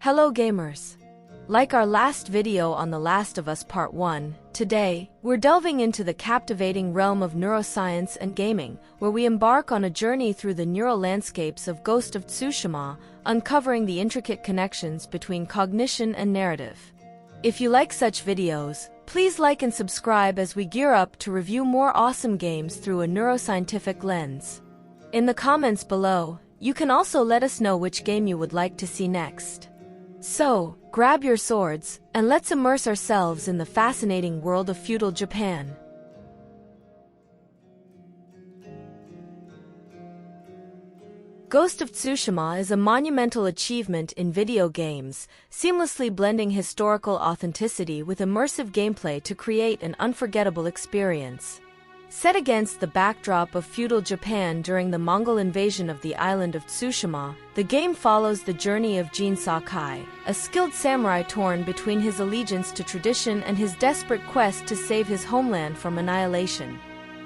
Hello gamers! Like our last video on The Last of Us Part 1, today, we're delving into the captivating realm of neuroscience and gaming, where we embark on a journey through the neural landscapes of Ghost of Tsushima, uncovering the intricate connections between cognition and narrative. If you like such videos, please like and subscribe as we gear up to review more awesome games through a neuroscientific lens. In the comments below, you can also let us know which game you would like to see next. So, grab your swords, and let's immerse ourselves in the fascinating world of feudal Japan. Ghost of Tsushima is a monumental achievement in video games, seamlessly blending historical authenticity with immersive gameplay to create an unforgettable experience. Set against the backdrop of feudal Japan during the Mongol invasion of the island of Tsushima, the game follows the journey of Jin Sakai, a skilled samurai torn between his allegiance to tradition and his desperate quest to save his homeland from annihilation.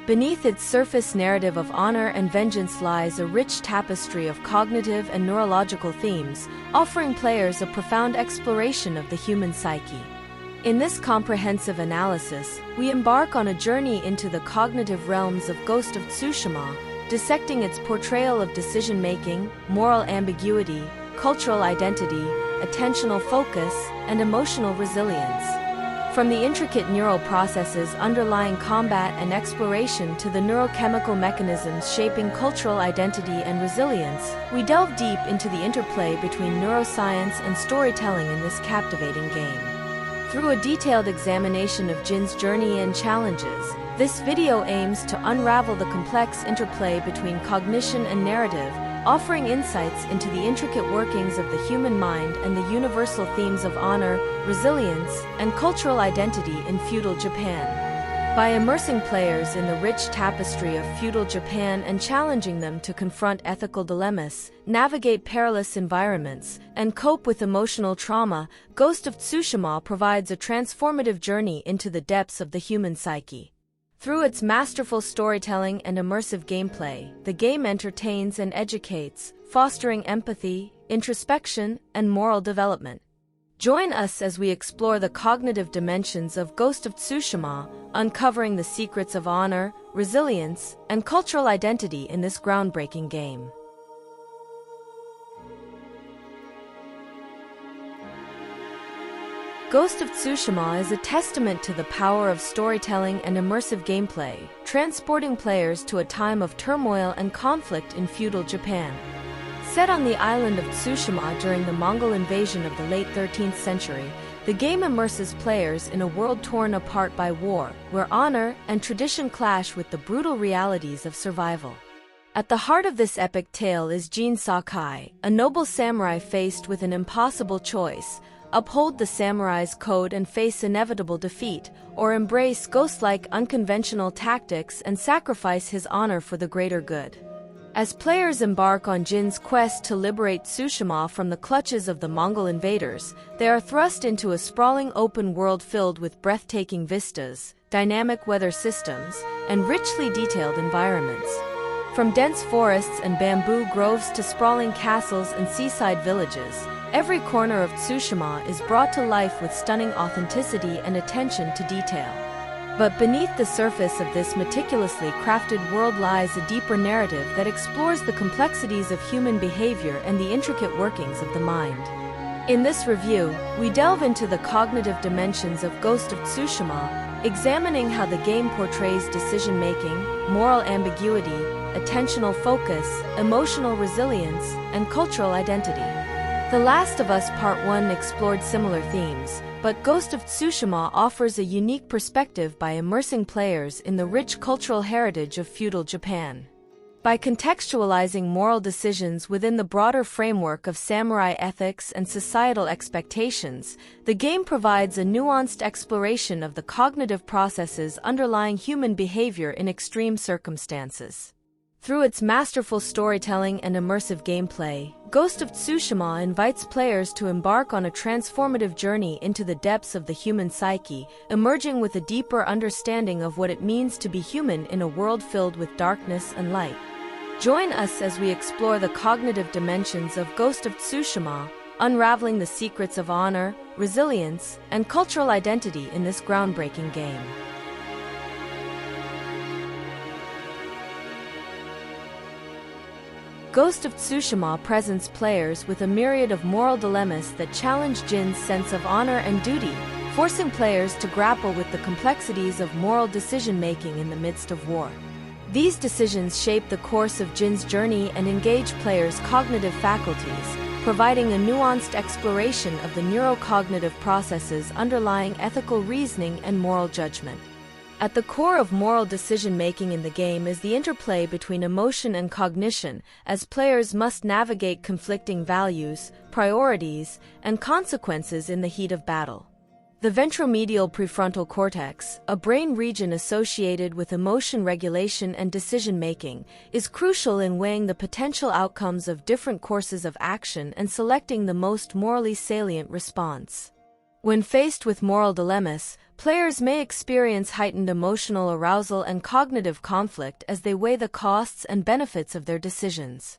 Beneath its surface narrative of honor and vengeance lies a rich tapestry of cognitive and neurological themes, offering players a profound exploration of the human psyche. In this comprehensive analysis, we embark on a journey into the cognitive realms of Ghost of Tsushima, dissecting its portrayal of decision-making, moral ambiguity, cultural identity, attentional focus, and emotional resilience. From the intricate neural processes underlying combat and exploration to the neurochemical mechanisms shaping cultural identity and resilience, we delve deep into the interplay between neuroscience and storytelling in this captivating game. Through a detailed examination of Jin's journey and challenges, this video aims to unravel the complex interplay between cognition and narrative, offering insights into the intricate workings of the human mind and the universal themes of honor, resilience, and cultural identity in feudal Japan. By immersing players in the rich tapestry of feudal Japan and challenging them to confront ethical dilemmas, navigate perilous environments, and cope with emotional trauma, Ghost of Tsushima provides a transformative journey into the depths of the human psyche. Through its masterful storytelling and immersive gameplay, the game entertains and educates, fostering empathy, introspection, and moral development. Join us as we explore the cognitive dimensions of Ghost of Tsushima, uncovering the secrets of honor, resilience, and cultural identity in this groundbreaking game. Ghost of Tsushima is a testament to the power of storytelling and immersive gameplay, transporting players to a time of turmoil and conflict in feudal Japan. Set on the island of Tsushima during the Mongol invasion of the late 13th century, the game immerses players in a world torn apart by war, where honor and tradition clash with the brutal realities of survival. At the heart of this epic tale is Jin Sakai, a noble samurai faced with an impossible choice: uphold the samurai's code and face inevitable defeat, or embrace ghost-like unconventional tactics and sacrifice his honor for the greater good. As players embark on Jin's quest to liberate Tsushima from the clutches of the Mongol invaders, they are thrust into a sprawling open world filled with breathtaking vistas, dynamic weather systems, and richly detailed environments. From dense forests and bamboo groves to sprawling castles and seaside villages, every corner of Tsushima is brought to life with stunning authenticity and attention to detail. But beneath the surface of this meticulously crafted world lies a deeper narrative that explores the complexities of human behavior and the intricate workings of the mind. In this review, we delve into the cognitive dimensions of Ghost of Tsushima, examining how the game portrays decision-making, moral ambiguity, attentional focus, emotional resilience, and cultural identity. The Last of Us Part 1 explored similar themes, but Ghost of Tsushima offers a unique perspective by immersing players in the rich cultural heritage of feudal Japan. By contextualizing moral decisions within the broader framework of samurai ethics and societal expectations, the game provides a nuanced exploration of the cognitive processes underlying human behavior in extreme circumstances. Through its masterful storytelling and immersive gameplay, Ghost of Tsushima invites players to embark on a transformative journey into the depths of the human psyche, emerging with a deeper understanding of what it means to be human in a world filled with darkness and light. Join us as we explore the cognitive dimensions of Ghost of Tsushima, unraveling the secrets of honor, resilience, and cultural identity in this groundbreaking game. Ghost of Tsushima presents players with a myriad of moral dilemmas that challenge Jin's sense of honor and duty, forcing players to grapple with the complexities of moral decision-making in the midst of war. These decisions shape the course of Jin's journey and engage players' cognitive faculties, providing a nuanced exploration of the neurocognitive processes underlying ethical reasoning and moral judgment. At the core of moral decision-making in the game is the interplay between emotion and cognition, as players must navigate conflicting values, priorities, and consequences in the heat of battle. The ventromedial prefrontal cortex, a brain region associated with emotion regulation and decision-making, is crucial in weighing the potential outcomes of different courses of action and selecting the most morally salient response. When faced with moral dilemmas, players may experience heightened emotional arousal and cognitive conflict as they weigh the costs and benefits of their decisions.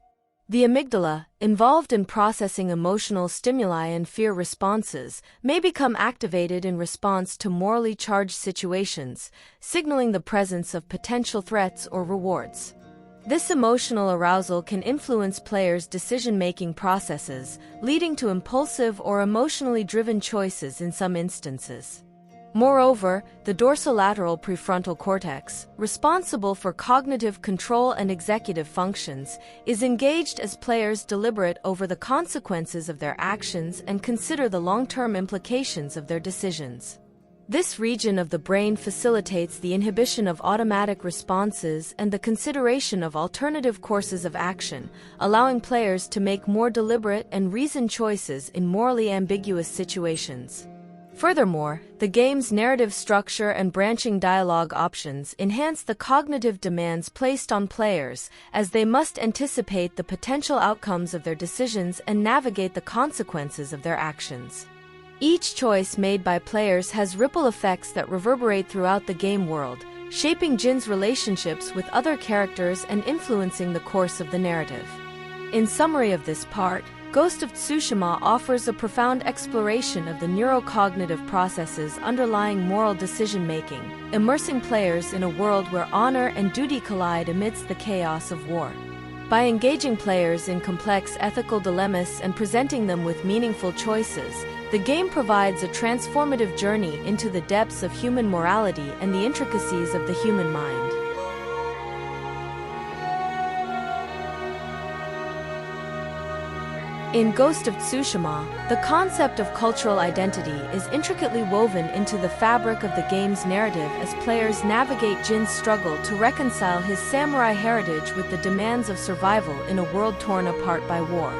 The amygdala, involved in processing emotional stimuli and fear responses, may become activated in response to morally charged situations, signaling the presence of potential threats or rewards. This emotional arousal can influence players' decision-making processes, leading to impulsive or emotionally driven choices in some instances. Moreover, the dorsolateral prefrontal cortex, responsible for cognitive control and executive functions, is engaged as players deliberate over the consequences of their actions and consider the long-term implications of their decisions. This region of the brain facilitates the inhibition of automatic responses and the consideration of alternative courses of action, allowing players to make more deliberate and reasoned choices in morally ambiguous situations. Furthermore, the game's narrative structure and branching dialogue options enhance the cognitive demands placed on players, as they must anticipate the potential outcomes of their decisions and navigate the consequences of their actions. Each choice made by players has ripple effects that reverberate throughout the game world, shaping Jin's relationships with other characters and influencing the course of the narrative. In summary of this part, Ghost of Tsushima offers a profound exploration of the neurocognitive processes underlying moral decision-making, immersing players in a world where honor and duty collide amidst the chaos of war. By engaging players in complex ethical dilemmas and presenting them with meaningful choices, the game provides a transformative journey into the depths of human morality and the intricacies of the human mind. In Ghost of Tsushima, the concept of cultural identity is intricately woven into the fabric of the game's narrative as players navigate Jin's struggle to reconcile his samurai heritage with the demands of survival in a world torn apart by war.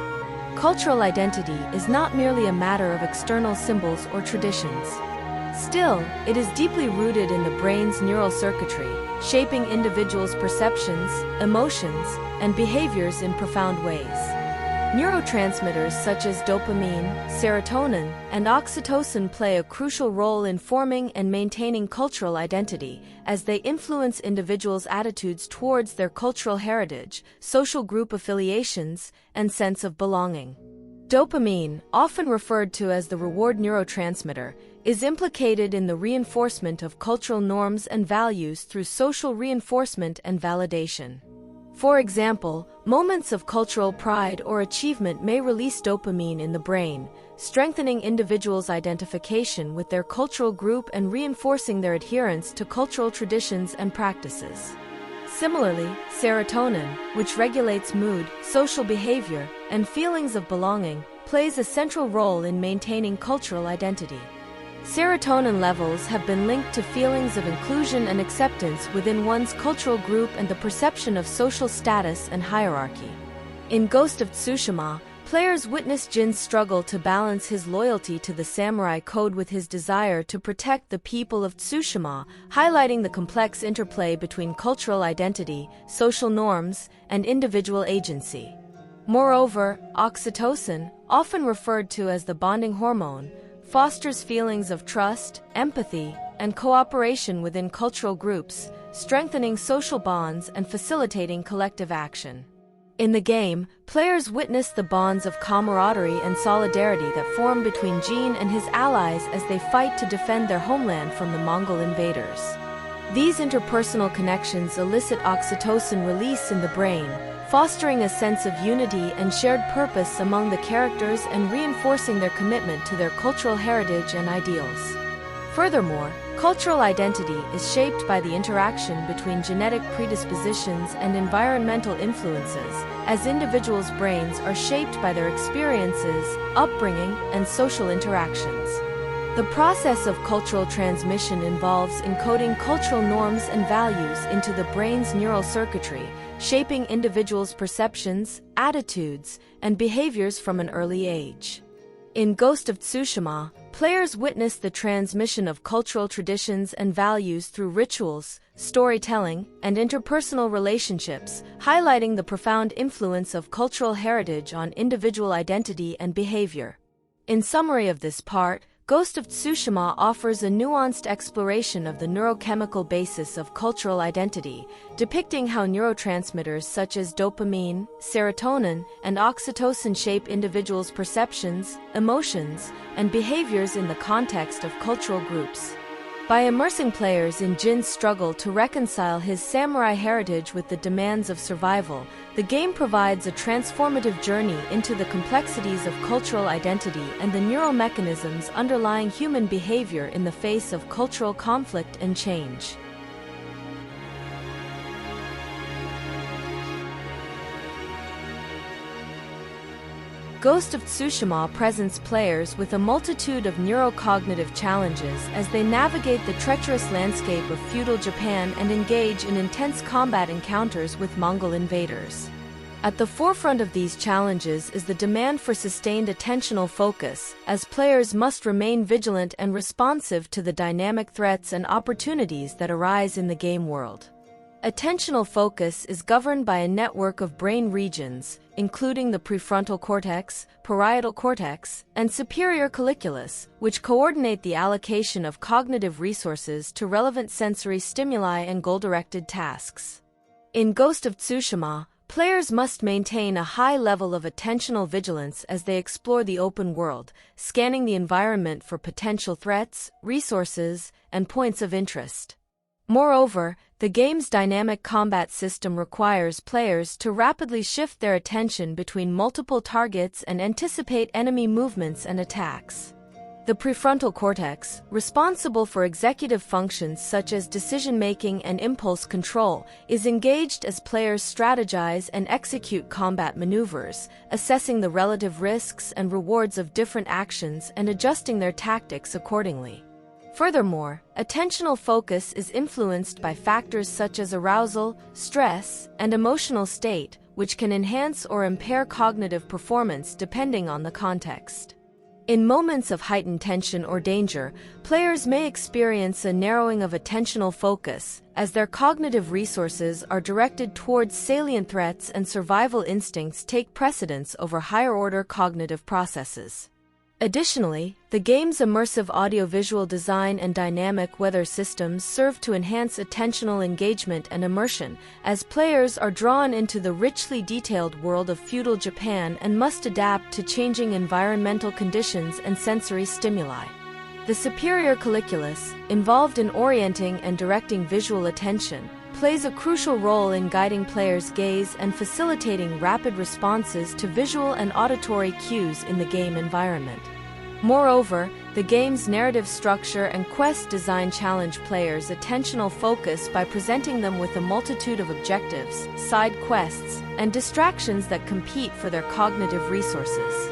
Cultural identity is not merely a matter of external symbols or traditions. Still, it is deeply rooted in the brain's neural circuitry, shaping individuals' perceptions, emotions, and behaviors in profound ways. Neurotransmitters such as dopamine, serotonin, and oxytocin play a crucial role in forming and maintaining cultural identity, as they influence individuals' attitudes towards their cultural heritage, social group affiliations, and sense of belonging. Dopamine, often referred to as the reward neurotransmitter, is implicated in the reinforcement of cultural norms and values through social reinforcement and validation. For example, moments of cultural pride or achievement may release dopamine in the brain, strengthening individuals' identification with their cultural group and reinforcing their adherence to cultural traditions and practices. Similarly, serotonin, which regulates mood, social behavior, and feelings of belonging, plays a central role in maintaining cultural identity. Serotonin levels have been linked to feelings of inclusion and acceptance within one's cultural group and the perception of social status and hierarchy. In Ghost of Tsushima, players witness Jin's struggle to balance his loyalty to the samurai code with his desire to protect the people of Tsushima, highlighting the complex interplay between cultural identity, social norms, and individual agency. Moreover, oxytocin, often referred to as the bonding hormone, fosters feelings of trust, empathy, and cooperation within cultural groups, strengthening social bonds and facilitating collective action. In the game, players witness the bonds of camaraderie and solidarity that form between Jean and his allies as they fight to defend their homeland from the Mongol invaders. These interpersonal connections elicit oxytocin release in the brain, fostering a sense of unity and shared purpose among the characters and reinforcing their commitment to their cultural heritage and ideals. Furthermore, cultural identity is shaped by the interaction between genetic predispositions and environmental influences, as individuals' brains are shaped by their experiences, upbringing, and social interactions. The process of cultural transmission involves encoding cultural norms and values into the brain's neural circuitry, shaping individuals' perceptions, attitudes, and behaviors from an early age. In Ghost of Tsushima, players witness the transmission of cultural traditions and values through rituals, storytelling, and interpersonal relationships, highlighting the profound influence of cultural heritage on individual identity and behavior. In summary of this part, Ghost of Tsushima offers a nuanced exploration of the neurochemical basis of cultural identity, depicting how neurotransmitters such as dopamine, serotonin, and oxytocin shape individuals' perceptions, emotions, and behaviors in the context of cultural groups. By immersing players in Jin's struggle to reconcile his samurai heritage with the demands of survival, the game provides a transformative journey into the complexities of cultural identity and the neural mechanisms underlying human behavior in the face of cultural conflict and change. Ghost of Tsushima presents players with a multitude of neurocognitive challenges as they navigate the treacherous landscape of feudal Japan and engage in intense combat encounters with Mongol invaders. At the forefront of these challenges is the demand for sustained attentional focus, as players must remain vigilant and responsive to the dynamic threats and opportunities that arise in the game world. Attentional focus is governed by a network of brain regions, including the prefrontal cortex, parietal cortex, and superior colliculus, which coordinate the allocation of cognitive resources to relevant sensory stimuli and goal-directed tasks. In Ghost of Tsushima, players must maintain a high level of attentional vigilance as they explore the open world, scanning the environment for potential threats, resources, and points of interest. Moreover, the game's dynamic combat system requires players to rapidly shift their attention between multiple targets and anticipate enemy movements and attacks. The prefrontal cortex, responsible for executive functions such as decision-making and impulse control, is engaged as players strategize and execute combat maneuvers, assessing the relative risks and rewards of different actions and adjusting their tactics accordingly. Furthermore, attentional focus is influenced by factors such as arousal, stress, and emotional state, which can enhance or impair cognitive performance depending on the context. In moments of heightened tension or danger, players may experience a narrowing of attentional focus, as their cognitive resources are directed towards salient threats and survival instincts take precedence over higher-order cognitive processes. Additionally, the game's immersive audiovisual design and dynamic weather systems serve to enhance attentional engagement and immersion, as players are drawn into the richly detailed world of feudal Japan and must adapt to changing environmental conditions and sensory stimuli. The superior colliculus, involved in orienting and directing visual attention, plays a crucial role in guiding players' gaze and facilitating rapid responses to visual and auditory cues in the game environment. Moreover, the game's narrative structure and quest design challenge players' attentional focus by presenting them with a multitude of objectives, side quests, and distractions that compete for their cognitive resources.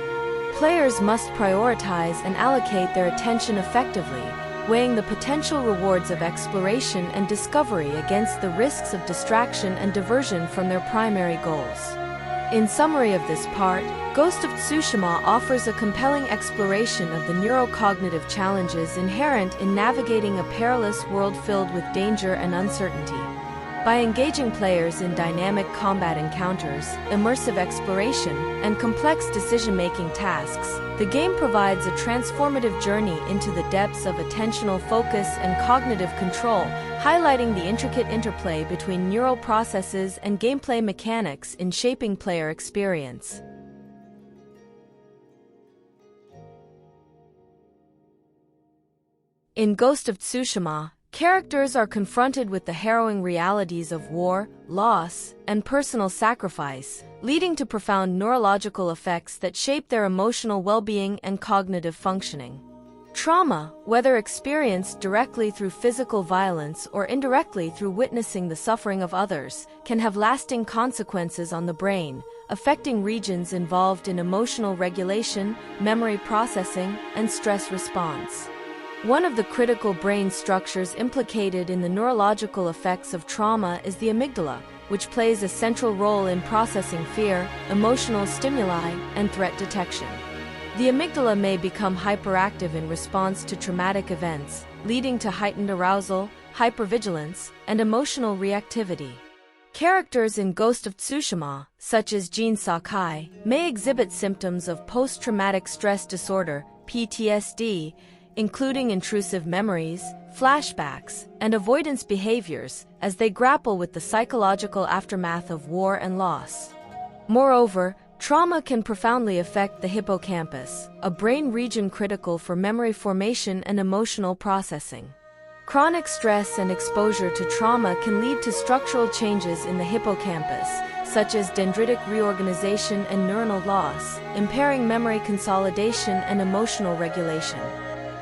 Players must prioritize and allocate their attention effectively, weighing the potential rewards of exploration and discovery against the risks of distraction and diversion from their primary goals. In summary of this part, Ghost of Tsushima offers a compelling exploration of the neurocognitive challenges inherent in navigating a perilous world filled with danger and uncertainty. By engaging players in dynamic combat encounters, immersive exploration, and complex decision-making tasks, the game provides a transformative journey into the depths of attentional focus and cognitive control, highlighting the intricate interplay between neural processes and gameplay mechanics in shaping player experience. In Ghost of Tsushima, characters are confronted with the harrowing realities of war, loss, and personal sacrifice, leading to profound neurological effects that shape their emotional well-being and cognitive functioning. Trauma, whether experienced directly through physical violence or indirectly through witnessing the suffering of others, can have lasting consequences on the brain, affecting regions involved in emotional regulation, memory processing, and stress response. One of the critical brain structures implicated in the neurological effects of trauma is the amygdala, which plays a central role in processing fear, emotional stimuli, and threat detection. The amygdala may become hyperactive in response to traumatic events, leading to heightened arousal, hypervigilance, and emotional reactivity. Characters in Ghost of Tsushima, such as Jin Sakai, may exhibit symptoms of post-traumatic stress disorder, PTSD, including intrusive memories, flashbacks, and avoidance behaviors, as they grapple with the psychological aftermath of war and loss. Moreover, trauma can profoundly affect the hippocampus, a brain region critical for memory formation and emotional processing. Chronic stress and exposure to trauma can lead to structural changes in the hippocampus, such as dendritic reorganization and neuronal loss, impairing memory consolidation and emotional regulation.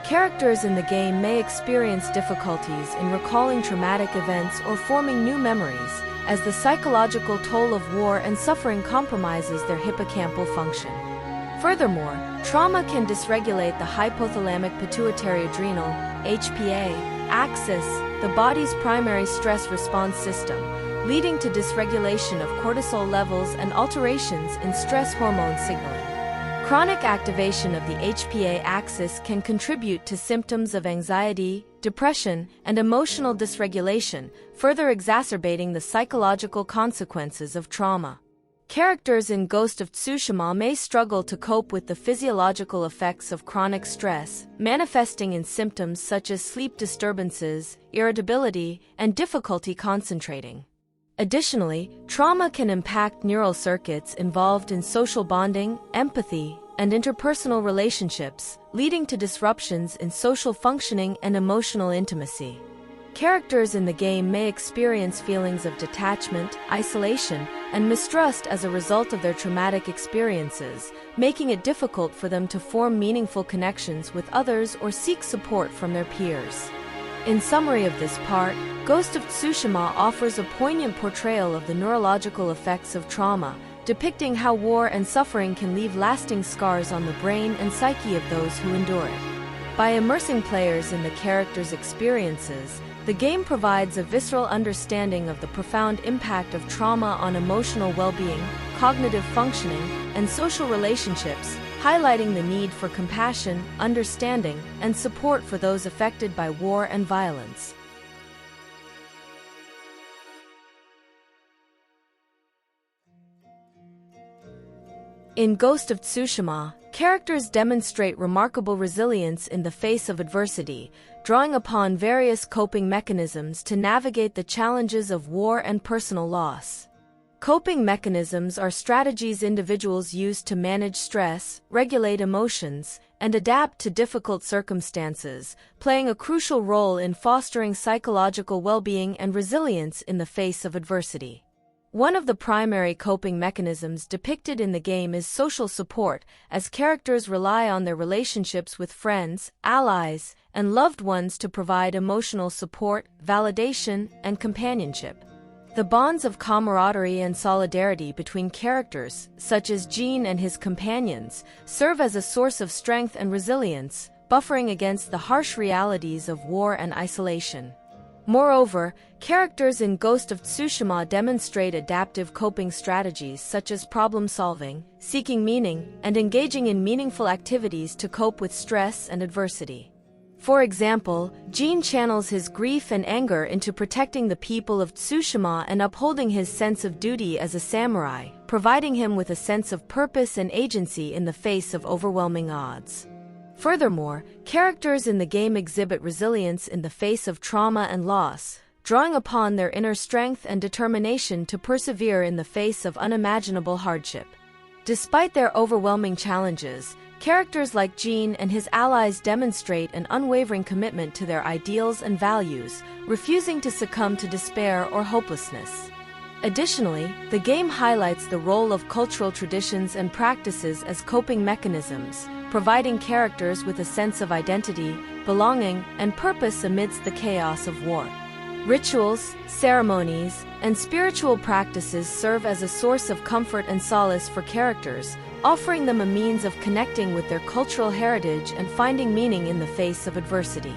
Characters in the game may experience difficulties in recalling traumatic events or forming new memories, as the psychological toll of war and suffering compromises their hippocampal function. Furthermore, trauma can dysregulate the hypothalamic pituitary adrenal (HPA) axis, the body's primary stress response system, leading to dysregulation of cortisol levels and alterations in stress hormone signaling. Chronic activation of the HPA axis can contribute to symptoms of anxiety, depression, and emotional dysregulation, further exacerbating the psychological consequences of trauma. Characters in Ghost of Tsushima may struggle to cope with the physiological effects of chronic stress, manifesting in symptoms such as sleep disturbances, irritability, and difficulty concentrating. Additionally, trauma can impact neural circuits involved in social bonding, empathy, and interpersonal relationships, leading to disruptions in social functioning and emotional intimacy. Characters in the game may experience feelings of detachment, isolation, and mistrust as a result of their traumatic experiences, making it difficult for them to form meaningful connections with others or seek support from their peers. In summary of this part, Ghost of Tsushima offers a poignant portrayal of the neurological effects of trauma, depicting how war and suffering can leave lasting scars on the brain and psyche of those who endure it. By immersing players in the characters' experiences, the game provides a visceral understanding of the profound impact of trauma on emotional well-being, cognitive functioning, and social relationships, highlighting the need for compassion, understanding, and support for those affected by war and violence. In Ghost of Tsushima, characters demonstrate remarkable resilience in the face of adversity, drawing upon various coping mechanisms to navigate the challenges of war and personal loss. Coping mechanisms are strategies individuals use to manage stress, regulate emotions, and adapt to difficult circumstances, playing a crucial role in fostering psychological well-being and resilience in the face of adversity. One of the primary coping mechanisms depicted in the game is social support, as characters rely on their relationships with friends, allies, and loved ones to provide emotional support, validation, and companionship. The bonds of camaraderie and solidarity between characters, such as Jean and his companions, serve as a source of strength and resilience, buffering against the harsh realities of war and isolation. Moreover, characters in Ghost of Tsushima demonstrate adaptive coping strategies such as problem-solving, seeking meaning, and engaging in meaningful activities to cope with stress and adversity. For example, Jin channels his grief and anger into protecting the people of Tsushima and upholding his sense of duty as a samurai, providing him with a sense of purpose and agency in the face of overwhelming odds. Furthermore, characters in the game exhibit resilience in the face of trauma and loss, drawing upon their inner strength and determination to persevere in the face of unimaginable hardship. Despite their overwhelming challenges, characters like Jin and his allies demonstrate an unwavering commitment to their ideals and values, refusing to succumb to despair or hopelessness. Additionally, the game highlights the role of cultural traditions and practices as coping mechanisms, providing characters with a sense of identity, belonging, and purpose amidst the chaos of war. Rituals, ceremonies, and spiritual practices serve as a source of comfort and solace for characters, offering them a means of connecting with their cultural heritage and finding meaning in the face of adversity.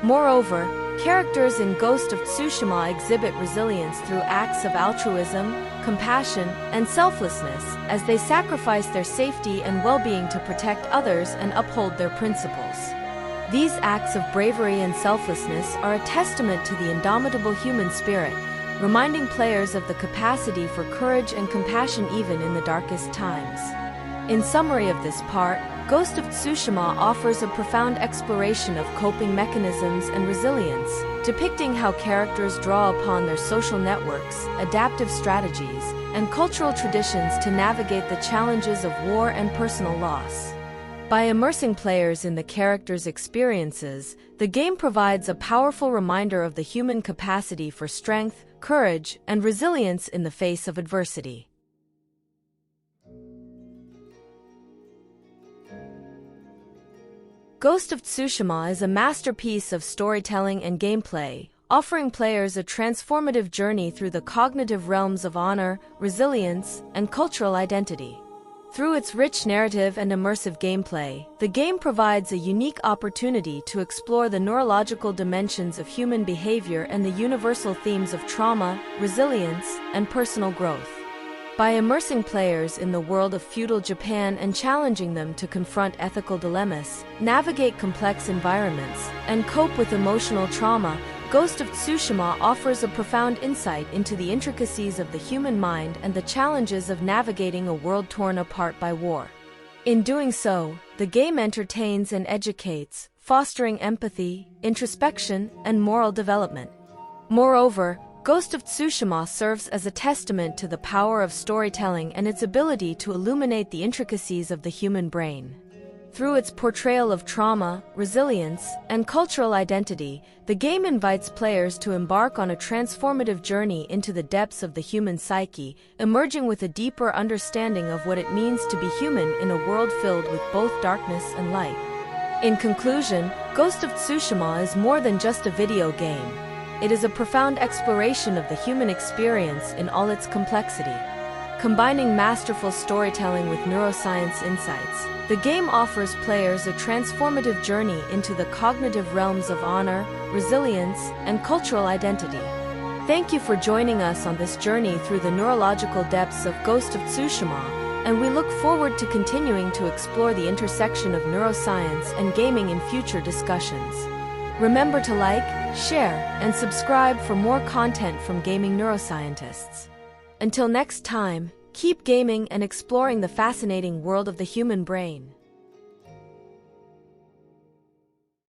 Moreover, characters in Ghost of Tsushima exhibit resilience through acts of altruism, compassion, and selflessness, as they sacrifice their safety and well-being to protect others and uphold their principles. These acts of bravery and selflessness are a testament to the indomitable human spirit, reminding players of the capacity for courage and compassion even in the darkest times. In summary of this part, Ghost of Tsushima offers a profound exploration of coping mechanisms and resilience, depicting how characters draw upon their social networks, adaptive strategies, and cultural traditions to navigate the challenges of war and personal loss. By immersing players in the characters' experiences, the game provides a powerful reminder of the human capacity for strength, courage, and resilience in the face of adversity. Ghost of Tsushima is a masterpiece of storytelling and gameplay, offering players a transformative journey through the cognitive realms of honor, resilience, and cultural identity. Through its rich narrative and immersive gameplay, the game provides a unique opportunity to explore the neurological dimensions of human behavior and the universal themes of trauma, resilience, and personal growth. By immersing players in the world of feudal Japan and challenging them to confront ethical dilemmas, navigate complex environments, and cope with emotional trauma, Ghost of Tsushima offers a profound insight into the intricacies of the human mind and the challenges of navigating a world torn apart by war. In doing so, the game entertains and educates, fostering empathy, introspection, and moral development. Moreover, Ghost of Tsushima serves as a testament to the power of storytelling and its ability to illuminate the intricacies of the human brain. Through its portrayal of trauma, resilience, and cultural identity, the game invites players to embark on a transformative journey into the depths of the human psyche, emerging with a deeper understanding of what it means to be human in a world filled with both darkness and light. In conclusion, Ghost of Tsushima is more than just a video game. It is a profound exploration of the human experience in all its complexity. Combining masterful storytelling with neuroscience insights, the game offers players a transformative journey into the cognitive realms of honor, resilience, and cultural identity. Thank you for joining us on this journey through the neurological depths of Ghost of Tsushima, and we look forward to continuing to explore the intersection of neuroscience and gaming in future discussions. Remember to like, share, and subscribe for more content from gaming neuroscientists. Until next time, keep gaming and exploring the fascinating world of the human brain.